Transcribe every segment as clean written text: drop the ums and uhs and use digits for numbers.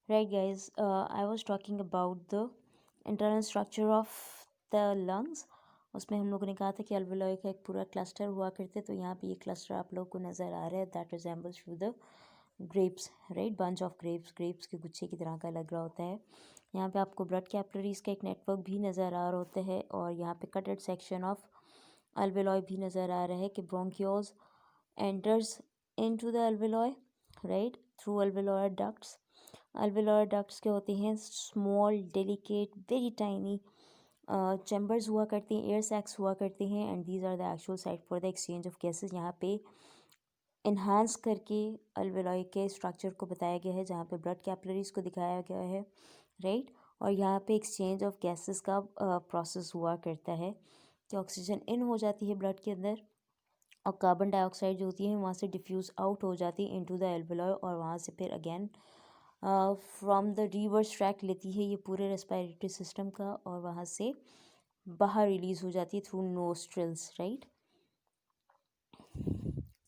Right, guys, I was talking about the internal structure of the lungs. उसमें हम लोगों ने कहा था कि अल्वेओलाई का एक पूरा क्लस्टर हुआ करते, तो यहाँ पे ये क्लस्टर आप लोगों को नज़र आ रहा है that resembles to the grapes, right, bunch of grapes के गुच्छे की तरह का लग रहा होता है। यहाँ पे आपको ब्लड कैपिलरीज का एक नेटवर्क भी नज़र आ रहा होता है, और यहाँ पे कटेड सेक्शन ऑफ अल्वेओलाई भी नज़र आ रहा है कि bronchioles enters into the alveoli, right, through alveolar ducts. Alveolar ducts के होते हैं small delicate very tiny chambers हुआ करते हैं, एयर सैक्स हुआ करते हैं, and these are the actual site for the exchange of gases. यहाँ पे इन्हांस करके अल्वेओलाई के स्ट्रक्चर को बताया गया है, जहाँ पे ब्लड कैपिलरीज को दिखाया गया है, राइट। और यहाँ पे एक्सचेंज ऑफ गैसेस का प्रोसेस हुआ करता है कि ऑक्सीजन इन हो जाती है ब्लड के अंदर, और कार्बन डाइऑक्साइड जो होती है वहाँ से डिफ्यूज़ आउट हो जाती है इनटू द एल्वेओलाई, और वहाँ से फिर again from the reverse track लेती है ये पूरे रेस्पिरेटरी सिस्टम का, और वहाँ से बाहर रिलीज हो जाती है through nostrils, right.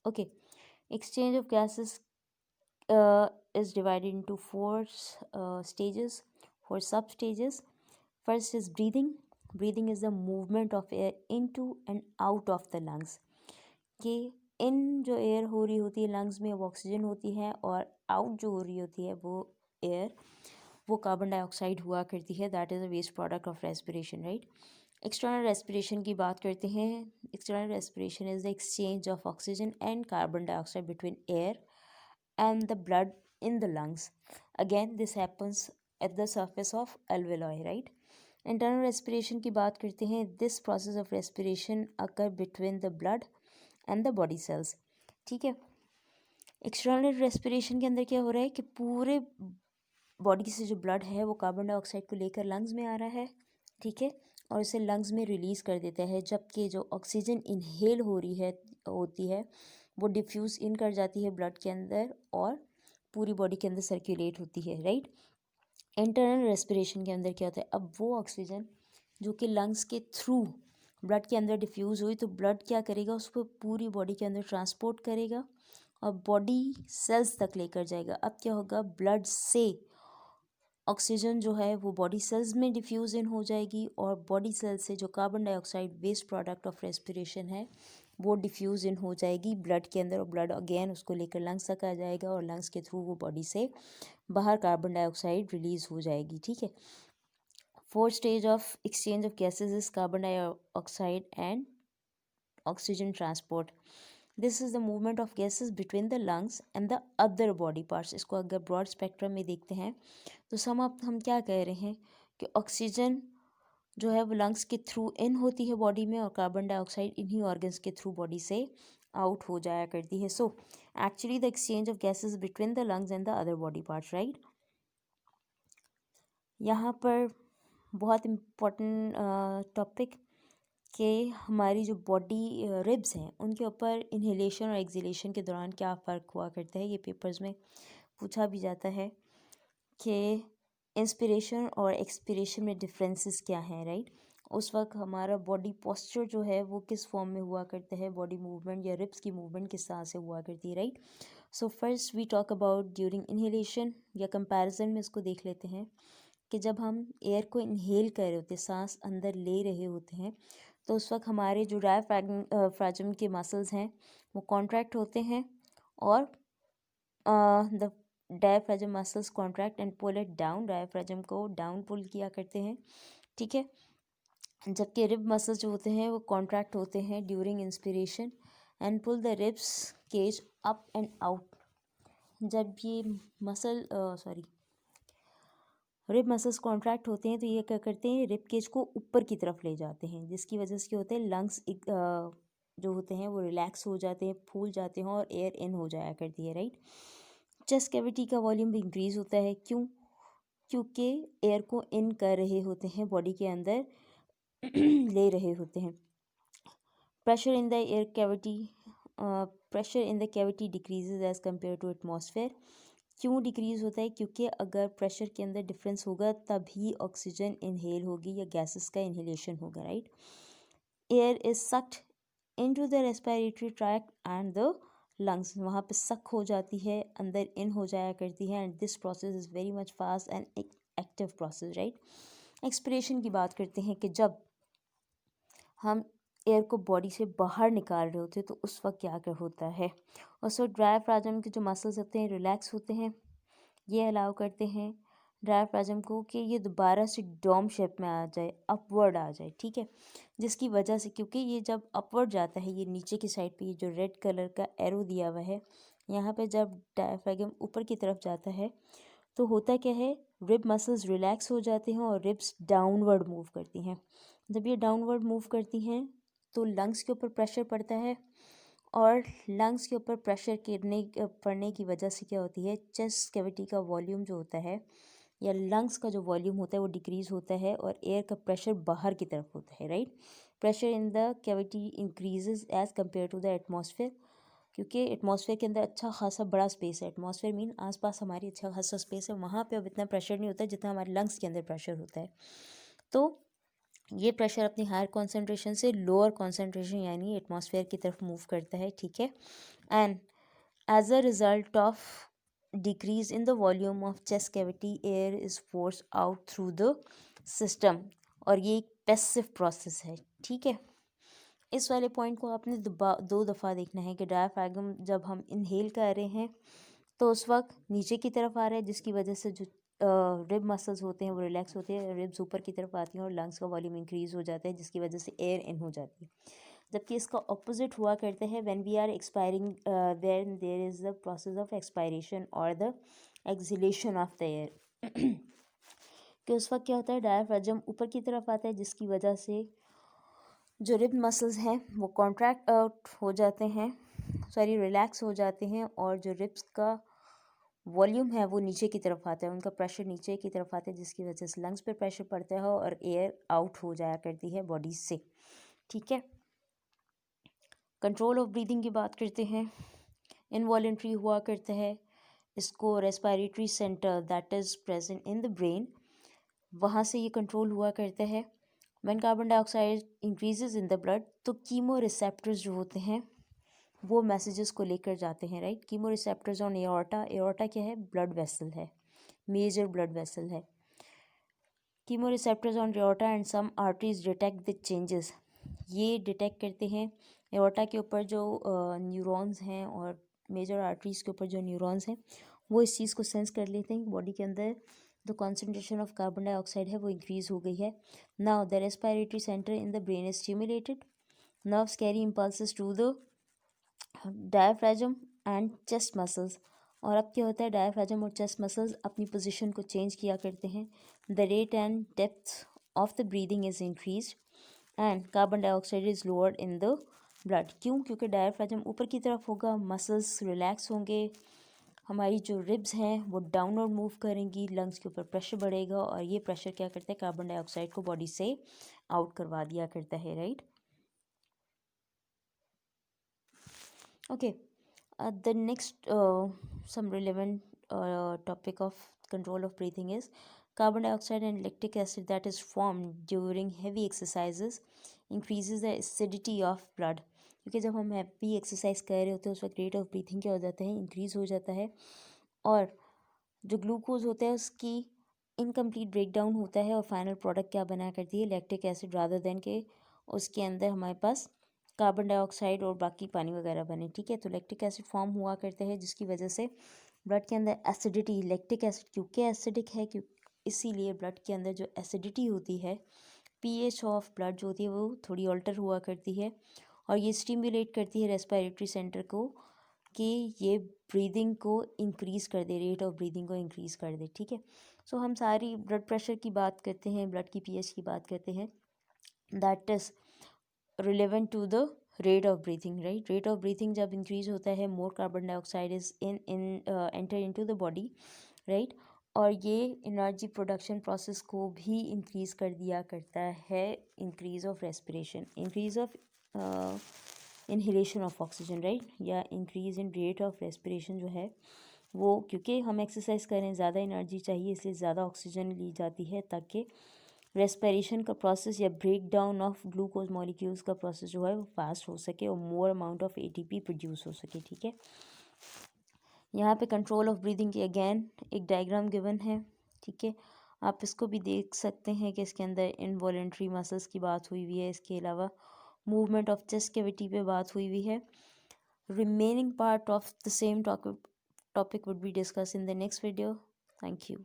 Okay, exchange of gases is divided into four stages, four sub stages. First is breathing. Breathing is the movement of air into and out of the lungs. कि इन जो air हो रही होती है lungs में वो oxygen होती है, और आउट जो हो रही होती है वो एयर वो कार्बन डाइऑक्साइड हुआ करती है, that is a waste product of respiration, right. External respiration की बात करते हैं। External respiration is the exchange of oxygen and carbon dioxide between air and the blood in the lungs. Again, this happens at the surface of alveoli, right? Internal respiration की बात करते हैं। This process of respiration occur between the blood and the body cells. ठीक है। External respiration के अंदर क्या हो रहा है कि पूरे बॉडी से जो ब्लड है वो कार्बन डाइऑक्साइड को लेकर लंग्स में आ रहा है, ठीक है, और इसे लंग्स में रिलीज़ कर देता है, जबकि जो ऑक्सीजन इनहेल हो रही है होती है वो डिफ्यूज़ इन कर जाती है ब्लड के अंदर और पूरी बॉडी के अंदर सर्कुलेट होती है, राइट। इंटरनल रेस्पिरेशन के अंदर क्या होता है, अब वो ऑक्सीजन जो कि लंग्स के थ्रू ब्लड के अंदर डिफ्यूज़ हुई, तो ब्लड क्या करेगा, उसको पूरी बॉडी के अंदर ट्रांसपोर्ट करेगा और बॉडी सेल्स तक लेकर जाएगा। अब क्या होगा, ब्लड से ऑक्सीजन जो है वो बॉडी सेल्स में डिफ्यूज़ इन हो जाएगी, और बॉडी सेल्स से जो carbon dioxide waste product of respiration है वो डिफ्यूज़ इन हो जाएगी ब्लड के अंदर, और ब्लड अगेन उसको लेकर लंग्स तक आ जाएगा, और लंग्स के थ्रू वो बॉडी से बाहर कार्बन डाइऑक्साइड रिलीज़ हो जाएगी, ठीक है। Fourth stage of exchange of gases is carbon dioxide and oxygen transport. This is the movement of gases between the lungs and the other body parts. इसको अगर broad spectrum में देखते हैं तो हम क्या कह रहे हैं कि ऑक्सीजन जो है वो लंग्स के थ्रू इन होती है बॉडी में, और कार्बन डाइऑक्साइड इन्हीं ऑर्गन्स के थ्रू बॉडी से आउट हो जाया करती है। So actually the exchange of gases between the lungs and the other body parts, right. यहाँ पर बहुत इम्पोर्टेंट टॉपिक कि हमारी जो बॉडी रिब्स हैं उनके ऊपर इन्हेलेशन और एक्सहेलेशन के दौरान क्या फ़र्क हुआ करता है, ये पेपर्स में पूछा भी जाता है कि इंस्पिरेशन और एक्सपिरेशन में डिफरेंसेस क्या हैं, राइट। उस वक्त हमारा बॉडी पोस्चर जो है वो किस फॉर्म में हुआ करता है, बॉडी मूवमेंट या रिब्स की मूवमेंट किस तरह से हुआ करती है, right. So first we talk about during inhalation, या कंपैरिजन में इसको देख लेते हैं कि जब हम एयर को इन्हेल कर रहे होते हैं, सांस अंदर ले रहे होते हैं, तो उस वक्त हमारे जो डायफ्रागम के मसल्स हैं वो कॉन्ट्रैक्ट होते हैं, और the diaphragm muscles contract and pull it down, diaphragm को डाउन पुल किया करते हैं, ठीक है। जबकि रिब मसल्स जो होते हैं वो कॉन्ट्रैक्ट होते हैं during inspiration and pull the ribs cage up and out. जब ये रिब मसल्स कॉन्ट्रैक्ट होते हैं तो ये क्या करते हैं, रिब केज को ऊपर की तरफ ले जाते हैं, जिसकी वजह से क्या होता है, लंग्स जो होते हैं वो रिलैक्स हो जाते हैं, फूल जाते हैं, और एयर इन हो जाया करती है, राइट। चेस्ट कैविटी का वॉल्यूम भी इंक्रीज होता है, क्यों, क्योंकि एयर को इन कर रहे होते हैं बॉडी के अंदर ले रहे होते हैं। Pressure in the air cavity decreases as compare to atmosphere. क्यों डिक्रीज होता है, क्योंकि अगर प्रेशर के अंदर डिफरेंस होगा तभी ऑक्सीजन इनहेल होगी या गैसेस का इनहेलेशन होगा, right. Air is sucked into the respiratory tract and the lungs, वहाँ पे सक हो जाती है, अंदर इन हो जाया करती है। And this process is very much fast and active process, right. Expiration की बात करते हैं कि जब हम एयर को बॉडी से बाहर निकाल रहे होते हैं तो उस वक्त क्या क्या होता है। उस वक्त डायफ्राम के जो मसल्स होते हैं रिलैक्स होते हैं, ये अलाउ करते हैं डायफ्राम को कि ये दोबारा से डोम शेप में आ जाए, अपवर्ड आ जाए, ठीक है। जिसकी वजह से, क्योंकि ये जब अपवर्ड जाता है, ये नीचे की साइड पे ये जो रेड कलर का एरो दिया हुआ है यहाँ पे, जब डायफ्राम ऊपर की तरफ जाता है तो होता क्या है, रिब मसल्स रिलैक्स हो जाते हैं और रिब्स डाउनवर्ड मूव करती हैं। जब ये डाउनवर्ड मूव करती हैं तो लंग्स के ऊपर प्रेशर पड़ता है, और लंग्स के ऊपर प्रेशर पड़ने की वजह से क्या होती है, चेस्ट कैविटी का वॉल्यूम जो होता है या लंग्स का जो वॉल्यूम होता है वो डिक्रीज होता है और एयर का प्रेशर बाहर की तरफ होता है, right. Pressure in the cavity increases as compare to the atmosphere, क्योंकि एटमॉस्फेयर के अंदर अच्छा खासा बड़ा स्पेस है। एटमॉस्फेयर मीन आसपास हमारी अच्छा खासा स्पेस है, वहाँ पे अब इतना प्रेशर नहीं होता जितना हमारे लंग्स के अंदर प्रेशर होता है। तो ये प्रेशर अपनी हायर कॉन्सेंट्रेशन से लोअर कॉन्सेंट्रेशन यानी एटमॉस्फेयर की तरफ मूव करता है, ठीक है। And as a result of decrease in the volume of chest cavity, air is force out through the system, और ये एक पैसिव प्रोसेस है, ठीक है। इस वाले पॉइंट को आपने दो दफ़ा देखना है कि डायफ्रागम जब हम इनहेल कर रहे हैं तो उस वक्त नीचे की तरफ आ रहा है, जिसकी वजह से जो रिब मसल्स होते हैं वो रिलैक्स होते हैं, रिब्स ऊपर की तरफ आती हैं और लंग्स का वॉल्यूम इंक्रीज हो जाता है, जिसकी वजह से एयर इन हो जाती है। जबकि इसका ऑपोजिट हुआ करता है when we are expiring, when there is the process of expiration और the exhalation of the air कि उस वक्त क्या होता है, डायफ्राम ऊपर की तरफ आता है, जिसकी वजह से जो रिब मसल्स हैं वो कॉन्ट्रैक्ट आउट हो जाते हैं, सॉरी रिलैक्स हो जाते हैं, और जो रिब्स का वॉल्यूम है वो नीचे की तरफ आता है, उनका प्रेशर नीचे की तरफ आता है, जिसकी वजह से लंग्स पे प्रेशर पड़ता है और एयर आउट हो जाया करती है बॉडी से, ठीक है। कंट्रोल ऑफ ब्रीदिंग की बात करते हैं। इनवॉलेंट्री हुआ करता है, इसको respiratory centre that is present in the brain, वहाँ से ये कंट्रोल हुआ करता है। When carbon dioxide increases in the blood, तो कीमो रिसेप्टर्स जो होते हैं वो मैसेजेस को लेकर जाते हैं, right. Chemo receptors on aorta, aorta क्या है, ब्लड वेसल है, मेजर ब्लड वेसल है। Chemo receptors on aorta and some arteries detect the changes, ये डिटेक्ट करते हैं एओर्टा के ऊपर जो न्यूरॉन्स हैं और मेजर आर्टरीज के ऊपर जो न्यूरॉन्स हैं वो इस चीज़ को सेंस कर लेते हैं, बॉडी के अंदर the concentration of carbon dioxide है वो इंक्रीज हो गई है। Now the respiratory centre in the brain is stimulated, nerves carry impulses to the diaphragm and chest muscles, और अब क्या होता है, डायफ्राम और चेस्ट मसल्स अपनी पोजीशन को चेंज किया करते हैं। The rate and depth of the breathing is increase and carbon dioxide is lowered in the blood. क्यों? क्योंकि डायफ्राम ऊपर की तरफ होगा, मसल्स रिलैक्स होंगे, हमारी जो रिब्स हैं वो डाउनवर्ड मूव करेंगी, लंग्स के ऊपर प्रेशर बढ़ेगा और ये प्रेशर क्या करता है, कार्बन डाइऑक्साइड को बॉडी से आउट करवा दिया करता है, right. Okay, the next some relevant topic of control of breathing is carbon dioxide and lactic acid that is formed during heavy exercises increases the acidity of blood, क्योंकि जब हम heavy exercise कर रहे होते हैं उस वक्त रेट ऑफ ब्रीथिंग क्या हो जाता है, इंक्रीज हो जाता है, और जो ग्लूकोज होता है उसकी इनकम्प्लीट ब्रेक डाउन होता है और फाइनल प्रोडक्ट क्या बना करती है, लैक्टिक एसिड, रादर देन के उसके अंदर हमारे पास कार्बन डाइऑक्साइड और बाकी पानी वगैरह बने, ठीक है। तो लैक्टिक एसिड फॉर्म हुआ करते हैं जिसकी वजह से ब्लड के अंदर एसिडिटी, लैक्टिक एसिड क्योंकि एसिडिक है, क्यों इसीलिए ब्लड के अंदर जो एसिडिटी होती है, पीएच ऑफ ब्लड जो होती है वो थोड़ी ऑल्टर हुआ करती है, और ये स्टिमुलेट करती है रेस्पिरेटरी सेंटर को कि ये ब्रीदिंग को इंक्रीज़ कर दे, रेट ऑफ ब्रीदिंग को इंक्रीज़ कर दे, ठीक है। सो हम सारी ब्लड प्रेशर की बात करते हैं, ब्लड की पीएच की बात करते हैं, that is relevant to the rate of breathing, right. Rate of breathing जब इंक्रीज होता है, more carbon dioxide is enter into the body, right, और ये एनर्जी प्रोडक्शन प्रोसेस को भी इंक्रीज कर दिया करता है, increase of respiration, increase of inhalation of oxygen, right, या increase in rate of respiration जो है वो, क्योंकि हम एक्सरसाइज करें ज़्यादा एनर्जी चाहिए इसलिए ज़्यादा ऑक्सीजन ली जाती है ताकि रेस्पिरेशन का प्रोसेस या break down of glucose molecules का प्रोसेस जो है वो फास्ट हो सके और more amount of ATP produce हो सके, ठीक है। यहाँ पे कंट्रोल ऑफ ब्रीदिंग की अगेन एक डायग्राम गिवन है, ठीक है। आप इसको भी देख सकते हैं कि इसके अंदर इनवॉलेंट्री मसल्स की बात हुई हुई है, इसके अलावा मूवमेंट ऑफ चेस्ट कैविटी पे बात हुई हुई है। Remaining part of the same topic would be discussed in the next video. Thank you.